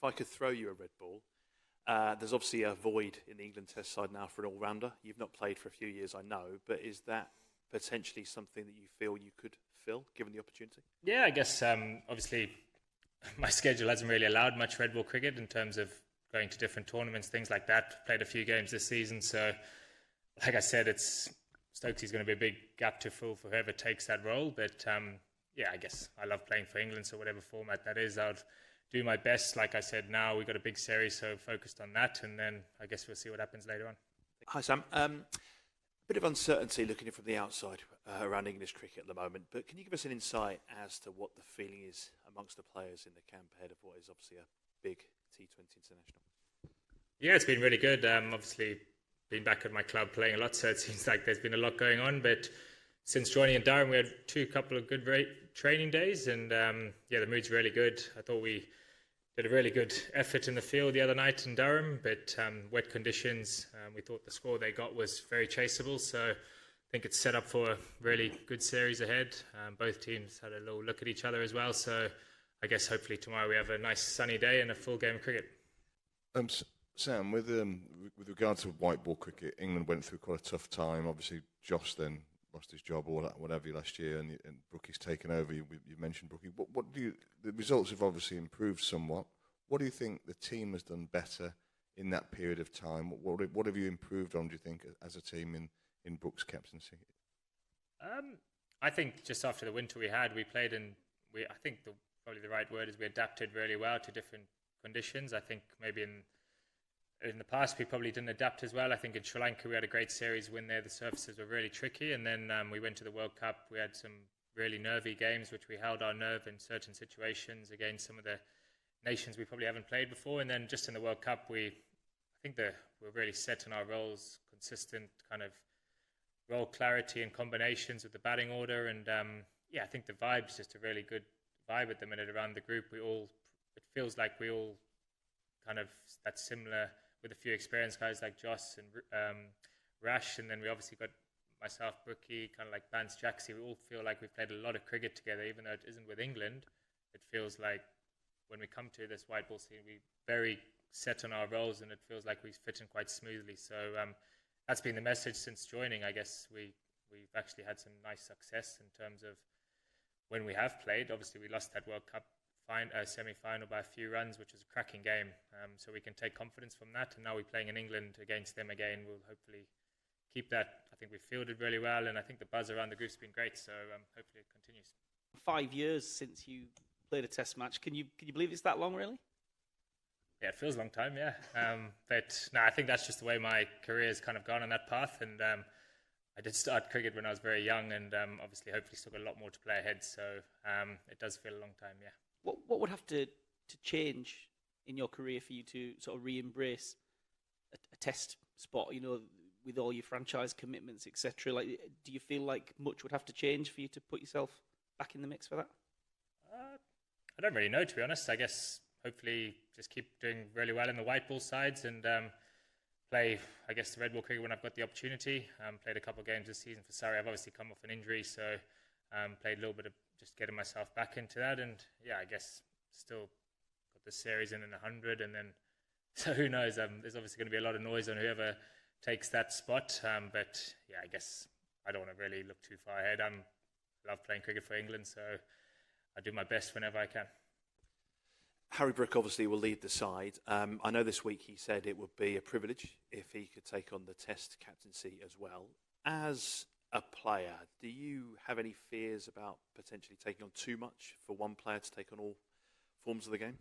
if I could throw you a red ball, there's obviously a void in the England Test side now for an all-rounder. You've not played for a few years, I know, but is that potentially something that you feel you could fill, given the opportunity? Yeah, I guess obviously my schedule hasn't really allowed much red ball cricket in terms of going to different tournaments, things like that. Played a few games this season, so like I said, Stokesy's going to be a big gap to fill for whoever takes that role. But yeah, I guess I love playing for England, so whatever format that is, I'll do my best. Like I said, now we've got a big series, so focused on that, and then I guess we'll see what happens later on. Hi, Sam. Bit of uncertainty looking in from the outside around English cricket at the moment, but can you give us an insight as to what the feeling is amongst the players in the camp ahead of what is obviously a big T20 international? Yeah, it's been really good. Obviously, been back at my club playing a lot, so it seems like there's been a lot going on. But since joining in Durham, we had couple of good training days, and yeah, the mood's really good. I thought we did a really good effort in the field the other night in Durham, but wet conditions. We thought the score they got was very chaseable, so I think it's set up for a really good series ahead. Both teams had a little look at each other as well, so I guess hopefully tomorrow we have a nice sunny day and a full game of cricket. Sam, with regard to white ball cricket, England went through quite a tough time. Obviously, Josh then lost his job or whatever last year, and Brookie's taken over. You mentioned Brookie. What do you? The results have obviously improved somewhat. What do you think the team has done better in that period of time? What have you improved on, do you think, as a team in Brooks' captaincy? I think just after the winter we had, we played and I think probably the right word is we adapted really well to different conditions. I think maybe in the past we probably didn't adapt as well. I think in Sri Lanka we had a great series win there. The surfaces were really tricky, and then we went to the World Cup. We had some really nervy games, which we held our nerve in certain situations against some of the nations we probably haven't played before. And then just in the World Cup, I think we're really set in our roles, consistent kind of role clarity and combinations with the batting order. And yeah, I think the vibe's just a really good vibe at the minute around the group. It feels like we all kind of that's similar, with a few experienced guys like Joss and Rash, and then we obviously got myself, Brookie, kind of like Bance, Jaxie. We all feel like we've played a lot of cricket together, even though it isn't with England. It feels like when we come to this white ball scene, we're very set on our roles, and it feels like we fit in quite smoothly. So that's been the message since joining. I guess we've actually had some nice success in terms of when we have played. Obviously, we lost that World Cup semi-final by a few runs, which was a cracking game. So we can take confidence from that. And now we're playing in England against them again. We'll hopefully keep that. I think we've fielded really well, and I think the buzz around the group's been great. So hopefully it continues. 5 years since you played a Test match. Can you believe it's that long, really? Yeah, it feels a long time. Yeah, but no, I think that's just the way my career has kind of gone on that path. And I did start cricket when I was very young, and obviously, hopefully, still got a lot more to play ahead. So it does feel a long time. Yeah. What would have to change in your career for you to sort of re-embrace a Test spot? You know, with all your franchise commitments, etc. Like, do you feel like much would have to change for you to put yourself back in the mix for that? I don't really know, to be honest. I guess hopefully just keep doing really well in the white ball sides and play, I guess, the red ball cricket when I've got the opportunity. Played a couple of games this season for Surrey. I've obviously come off an injury, so played a little bit of just getting myself back into that. And yeah, I guess still got the series in 100, and then so who knows? There's obviously going to be a lot of noise on whoever takes that spot. But yeah, I guess I don't want to really look too far ahead. I love playing cricket for England, so I do my best whenever I can. Harry Brook obviously will lead the side. I know this week he said it would be a privilege if he could take on the Test captaincy as well. As a player, do you have any fears about potentially taking on too much for one player to take on all forms of the game?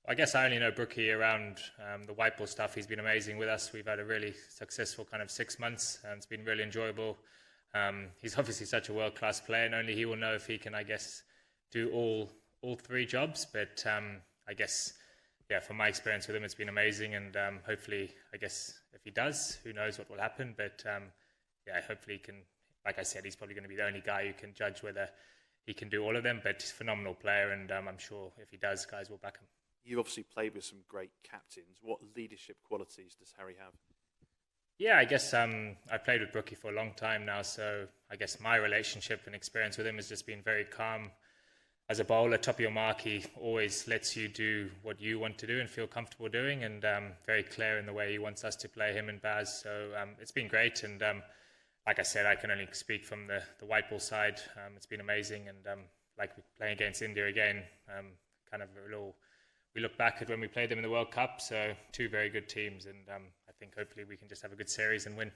I guess I only know Brookie around the white ball stuff. He's been amazing with us. We've had a really successful kind of 6 months, and it's been really enjoyable. He's obviously such a world-class player, and only he will know if he can, I guess, do all three jobs. But I guess, yeah, from my experience with him, it's been amazing. And hopefully, I guess, if he does, who knows what will happen. But yeah, hopefully he can, like I said, he's probably going to be the only guy who can judge whether he can do all of them. But he's a phenomenal player, and I'm sure if he does, guys will back him. You've obviously played with some great captains. What leadership qualities does Harry have? Yeah, I guess I've played with Brookie for a long time now, so I guess my relationship and experience with him has just been very calm. as a bowler, top of your mark. He always lets you do what you want to do and feel comfortable doing, and very clear in the way he wants us to play, him and Baz. So it's been great, and like I said, I can only speak from the white ball side. It's been amazing, and like playing against India again, kind of we look back at when we played them in the World Cup. So two very good teams, and I think hopefully we can just have a good series and win.